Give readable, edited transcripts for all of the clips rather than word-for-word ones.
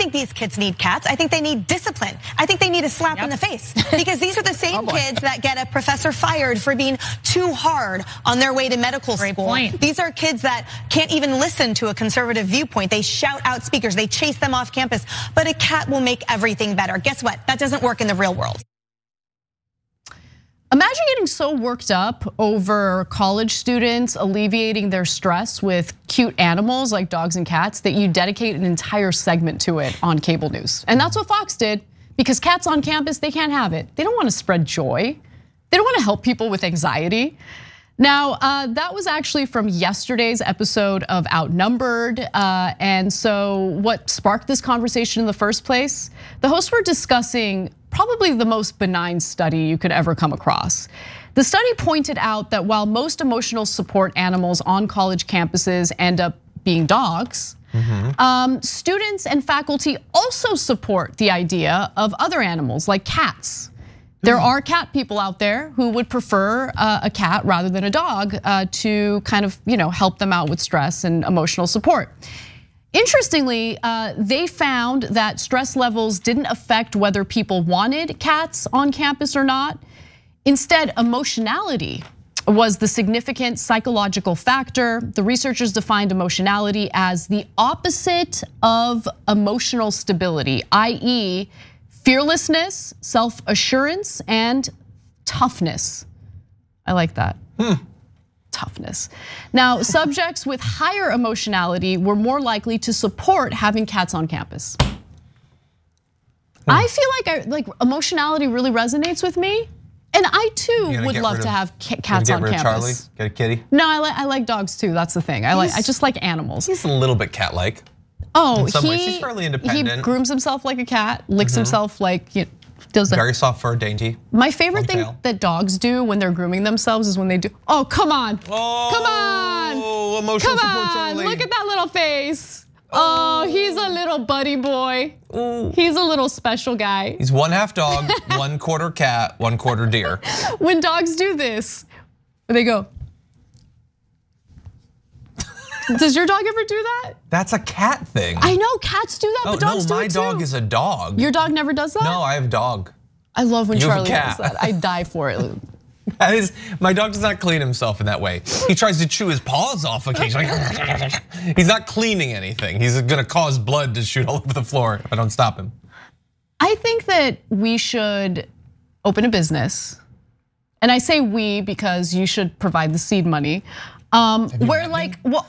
think these kids need cats. I think they need discipline. I think they need a slap in the face, because these are the same kids that get a professor fired for being too hard on their way to medical school. These are kids that can't even listen to a conservative viewpoint. They shout out speakers, they chase them off campus, but a cat will make everything better. Guess what? That doesn't work in the real world. Imagine getting so worked up over college students alleviating their stress with cute animals like dogs and cats that you dedicate an entire segment to it on cable news. And that's what Fox did, because cats on campus, they can't have it. They don't want to spread joy. They don't want to help people with anxiety. Now, that was actually from yesterday's episode of Outnumbered. And so what sparked this conversation in the first place? The hosts were discussing probably the most benign study you could ever come across. The study pointed out that while most emotional support animals on college campuses end up being dogs, students and faculty also support the idea of other animals like cats. There are cat people out there who would prefer a cat rather than a dog to kind of, help them out with stress and emotional support. Interestingly, they found that stress levels didn't affect whether people wanted cats on campus or not. Instead, emotionality was the significant psychological factor. The researchers defined emotionality as the opposite of emotional stability, i.e., fearlessness, self-assurance, and toughness. I like that. Toughness. Now, subjects with higher emotionality were more likely to support having cats on campus. I feel like emotionality really resonates with me, and I too would love to have cats on campus. Charlie, get a kitty? No, I like dogs too. That's the thing. I just like animals. He's a little bit cat-like. Oh, in some ways, he's fairly independent. He grooms himself like a cat, licks himself like, does that. Very soft fur, dainty. My favorite thing that dogs do when they're grooming themselves is when they do, oh, come on. Oh, come on. Emotional come support, on, Charlie. Look at that little face. Oh, he's a little buddy boy. He's a little special guy. He's 1/2 dog, 1/4 cat, 1/4 deer. When dogs do this, they go. Does your dog ever do that? That's a cat thing. I know cats do that, but dogs do it too. No, my dog is a dog. Your dog never does that? No, I have a dog. I love when Charlie does that. I die for it. My dog does not clean himself in that way. He tries to chew his paws off occasionally. He's not cleaning anything. He's gonna cause blood to shoot all over the floor if I don't stop him. I think that we should open a business. And I say we because you should provide the seed money. Where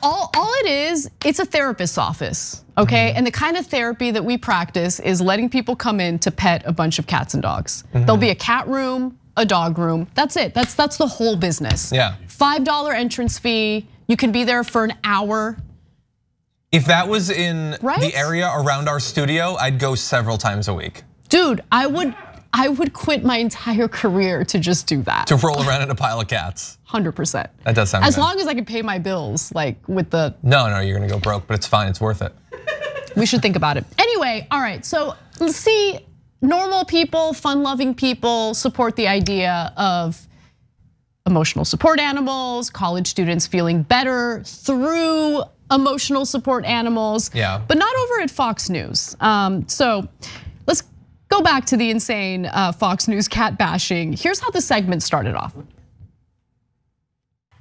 all it is, it's a therapist's office, okay? And the kind of therapy that we practice is letting people come in to pet a bunch of cats and dogs. There'll be a cat room, a dog room. That's it. That's the whole business. Yeah. $5 entrance fee. You can be there for an hour. If that was in the area around our studio, I'd go several times a week. Dude, I would quit my entire career to just do that. To roll around in a pile of cats. 100%. That does sound good. As long as I can pay my bills, like with the. No, you're gonna go broke, but it's fine, it's worth it. We should think about it. Anyway, all right, so let's see, normal people, fun-loving people support the idea of emotional support animals, college students feeling better through emotional support animals. Yeah. But not over at Fox News. So let's go back to the insane Fox News cat bashing. Here's how the segment started off.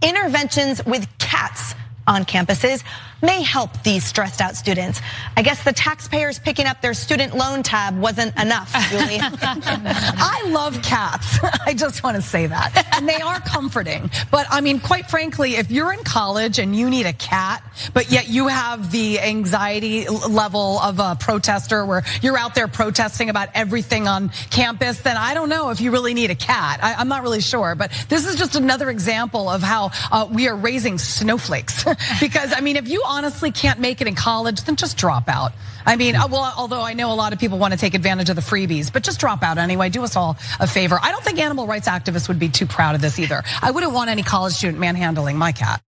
Interventions with cats on campuses may help these stressed out students. I guess the taxpayers picking up their student loan tab wasn't enough, Julie. I love cats, I just wanna say that. And they are comforting, but I mean, quite frankly, if you're in college and you need a cat, but yet you have the anxiety level of a protester where you're out there protesting about everything on campus, then I don't know if you really need a cat. I'm not really sure, but this is just another example of how we are raising snowflakes. Because I mean, if you honestly can't make it in college, then just drop out. I mean, well, although I know a lot of people want to take advantage of the freebies, but just drop out anyway, do us all a favor. I don't think animal rights activists would be too proud of this either. I wouldn't want any college student manhandling my cat.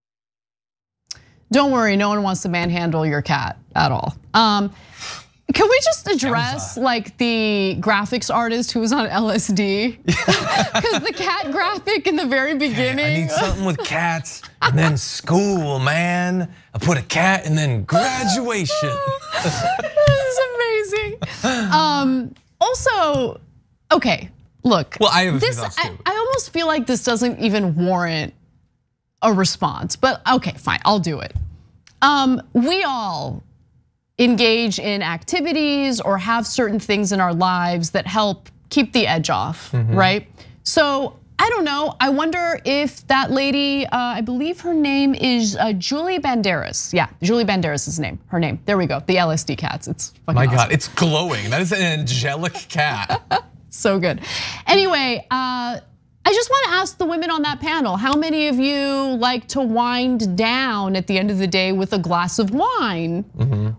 Don't worry, no one wants to manhandle your cat at all. Can we just address like the graphics artist who was on LSD? Because the cat graphic in the very beginning. I need something with cats and then school, man. I put a cat and then graduation. This is Also, okay, look. Well, I have this. I almost feel like this doesn't even warrant a response, but okay, fine, I'll do it. We all engage in activities or have certain things in our lives that help keep the edge off, right? So I don't know. I wonder if that lady, I believe her name is Julie Banderas. Yeah, Julie Banderas is her name. There we go. The LSD cats. It's fucking My awesome. God, it's glowing. That is an angelic cat. So good. Anyway, I just want to ask the women on that panel, how many of you like to wind down at the end of the day with a glass of wine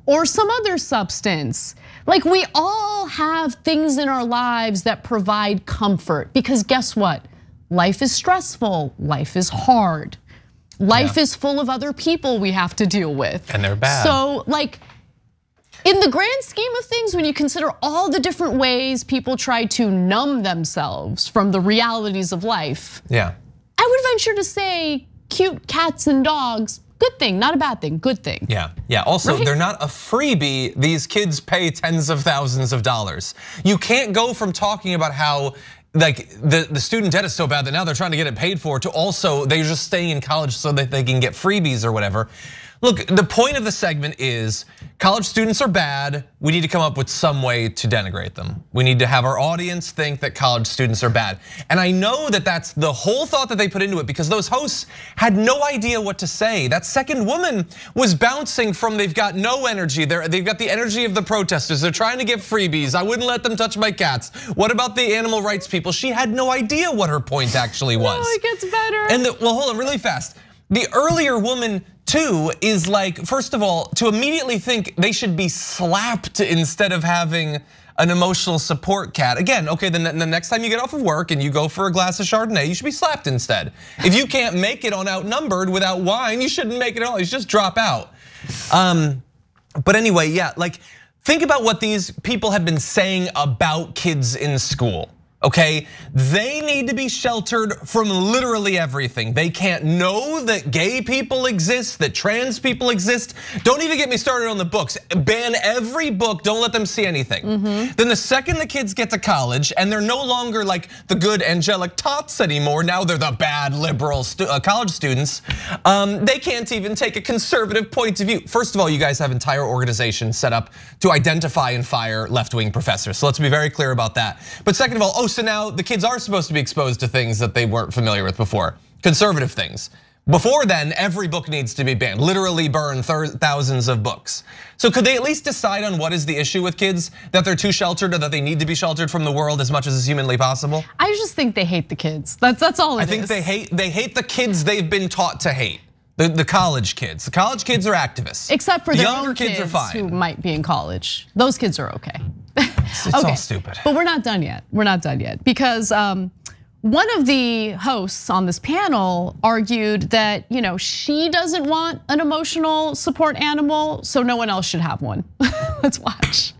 or some other substance? Like, we all have things in our lives that provide comfort, because guess what? Life is stressful, life is hard. Life is full of other people we have to deal with. And they're bad. So like, in the grand scheme of things, when you consider all the different ways people try to numb themselves from the realities of life, I would venture to say cute cats and dogs, good thing, not a bad thing, good thing. Yeah. Also, they're not a freebie. These kids pay tens of thousands of dollars. You can't go from talking about how like the student debt is so bad that now they're trying to get it paid for, to also they're just staying in college so that they can get freebies or whatever. Look, the point of the segment is college students are bad. We need to come up with some way to denigrate them. We need to have our audience think that college students are bad. And I know that that's the whole thought that they put into it, because those hosts had no idea what to say. That second woman was bouncing from they've got no energy. They've got the energy of the protesters. They're trying to get freebies. I wouldn't let them touch my cats. What about the animal rights people? She had no idea what her point actually was. Oh, it gets better. And well, hold on really fast. The earlier woman too is like, first of all, to immediately think they should be slapped instead of having an emotional support cat. Again, okay, then the next time you get off of work and you go for a glass of Chardonnay, you should be slapped instead. If you can't make it on Outnumbered without wine, you shouldn't make it at all. You should just drop out. But anyway, yeah, like think about what these people have been saying about kids in school. Okay, they need to be sheltered from literally everything. They can't know that gay people exist, that trans people exist. Don't even get me started on the books. Ban every book, don't let them see anything. Then the second the kids get to college and they're no longer like the good angelic tots anymore, now they're the bad liberal college students, they can't even take a conservative point of view. First of all, you guys have entire organizations set up to identify and fire left-wing professors. So let's be very clear about that. But second of all, so now the kids are supposed to be exposed to things that they weren't familiar with before, conservative things. Before then, every book needs to be banned, literally burn thousands of books. So could they at least decide on what is the issue with kids, that they're too sheltered or that they need to be sheltered from the world as much as is humanly possible? I just think they hate the kids. That's all it is. I think they hate the kids they've been taught to hate. The college kids. The college kids are activists. Except for the younger kids are fine. Who might be in college. Those kids are okay. It's all stupid. But we're not done yet. We're not done yet, because one of the hosts on this panel argued that she doesn't want an emotional support animal, so no one else should have one. Let's watch.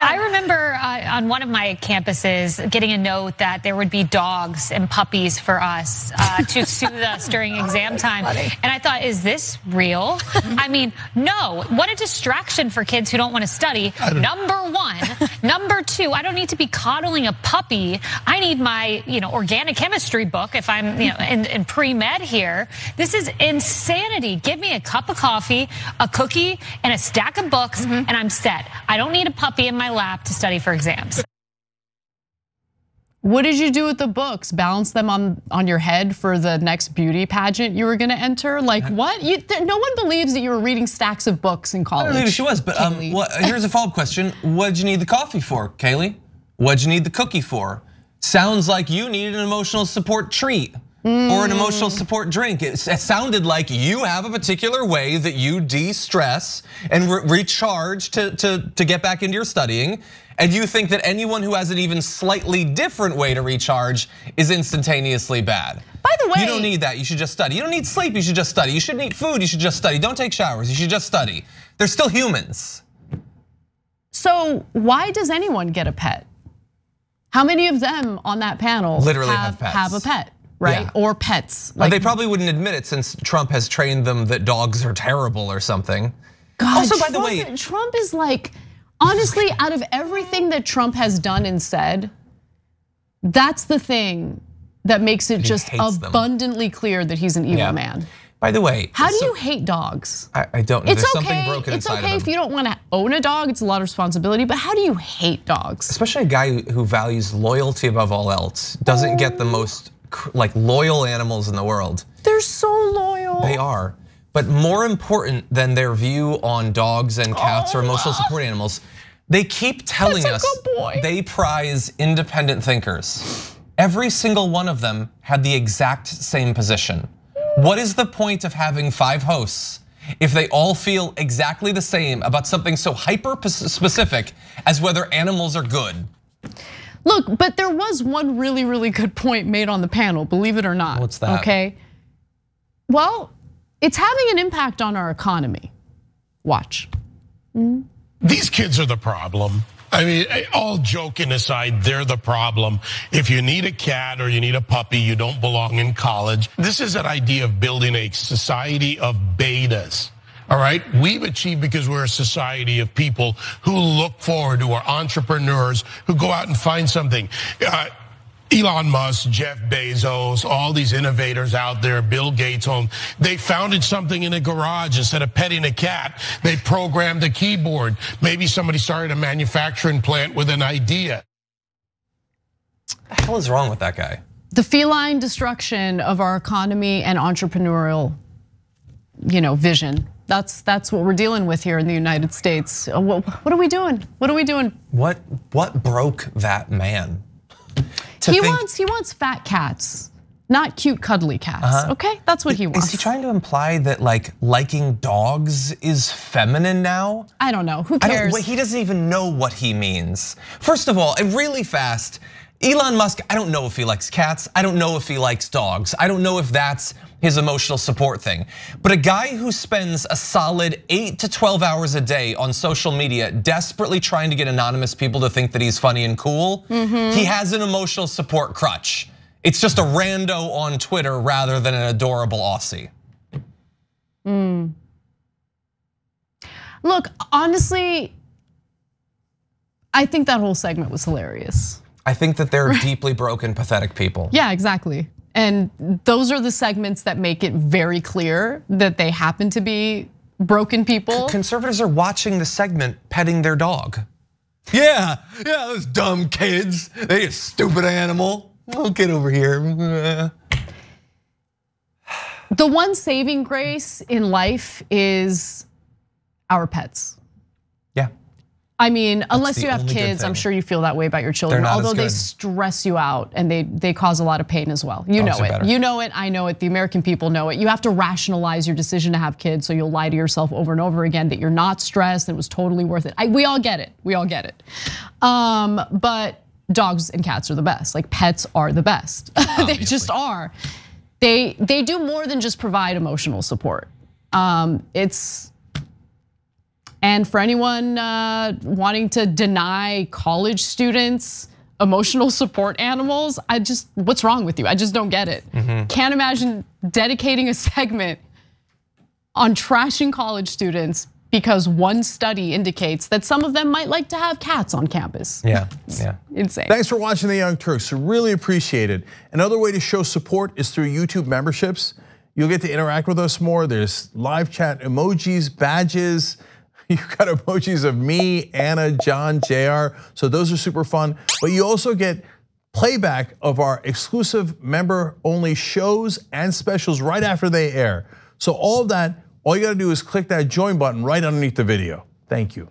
I remember on one of my campuses getting a note that there would be dogs and puppies for us to soothe us during exam time. And I thought, is this real? I mean, no. What a distraction for kids who don't want to study. Number one. Number two, I don't need to be coddling a puppy. I need my organic chemistry book if I'm in pre-med here. This is insanity. Give me a cup of coffee, a cookie, and a stack of books, and I'm set. I don't need a puppy in my lap to study for exams. What did you do with the books? Balance them on your head for the next beauty pageant you were gonna enter? Like what? No one believes that you were reading stacks of books in college. I don't know, maybe she was, but here's a follow-up question. What did you need the coffee for, Kaylee? What did you need the cookie for? Sounds like you needed an emotional support treat. Or an emotional support drink. It sounded like you have a particular way that you de-stress and recharge to get back into your studying. And you think that anyone who has an even slightly different way to recharge is instantaneously bad. By the way, you don't need that, you should just study. You don't need sleep, you should just study. You shouldn't eat food, you should just study. Don't take showers, you should just study. They're still humans. So why does anyone get a pet? How many of them on that panel literally have pets? Have a pet? Right, or pets. They probably wouldn't admit it since Trump has trained them that dogs are terrible or something. God, also, by the way, Trump is like Honestly, out of everything that Trump has done and said, that's the thing that makes it just abundantly clear that he's an evil man. By the way, how do you hate dogs? I don't know. It's There's okay. something broken It's inside okay of if him. you don't want to own a dog. It's a lot of responsibility. But how do you hate dogs? Especially a guy who values loyalty above all else. Doesn't get the most like loyal animals in the world. They're so loyal. They are. But more important than their view on dogs and cats or emotional support animals, they keep telling us they prize independent thinkers. Every single one of them had the exact same position. What is the point of having 5 hosts if they all feel exactly the same about something so hyper specific as whether animals are good? Look, but there was one really, really good point made on the panel, believe it or not. What's that? Okay. Well, it's having an impact on our economy. Watch. These kids are the problem. I mean, all joking aside, they're the problem. If you need a cat or you need a puppy, you don't belong in college. This is an idea of building a society of betas. All right, we've achieved because we're a society of people who look forward, who are entrepreneurs, who go out and find something. Elon Musk, Jeff Bezos, all these innovators out there, Bill Gates, they founded something in a garage. Instead of petting a cat, they programmed a keyboard. Maybe somebody started a manufacturing plant with an idea. What the hell is wrong with that guy? The feline destruction of our economy and entrepreneurial, vision. That's what we're dealing with here in the United States. What are we doing? What are we doing? What broke that man? He wants fat cats, not cute cuddly cats. Okay, that's what he wants. Is he trying to imply that liking dogs is feminine now? I don't know. Who cares? He doesn't even know what he means. First of all, and really fast, Elon Musk, I don't know if he likes cats. I don't know if he likes dogs. I don't know if that's his emotional support thing. But a guy who spends a solid 8 to 12 hours a day on social media, desperately trying to get anonymous people to think that he's funny and cool, he has an emotional support crutch. It's just a rando on Twitter rather than an adorable Aussie. Look, honestly, I think that whole segment was hilarious. I think that they're deeply broken, pathetic people. Yeah, exactly. And those are the segments that make it very clear that they happen to be broken people. Conservatives are watching the segment petting their dog. Yeah, those dumb kids. They a stupid animal. Oh, get over here. The one saving grace in life is our pets. Yeah. I mean, unless you have kids, I'm sure you feel that way about your children. Although they stress you out and they cause a lot of pain as well. You know it. You know it, I know it, the American people know it. You have to rationalize your decision to have kids, so you'll lie to yourself over and over again that you're not stressed and it was totally worth it. We all get it, we all get it. But dogs and cats are the best, like pets are the best. They just are. They do more than just provide emotional support. And for anyone wanting to deny college students emotional support animals, what's wrong with you? I just don't get it. Can't imagine dedicating a segment on trashing college students because one study indicates that some of them might like to have cats on campus. Yeah. Insane. Thanks for watching The Young Turks, really appreciate it. Another way to show support is through YouTube memberships. You'll get to interact with us more. There's live chat emojis, badges. You've got emojis of me, Anna, John, JR, so those are super fun. But you also get playback of our exclusive member-only shows and specials right after they air. So all of that, all you gotta do is click that join button right underneath the video. Thank you.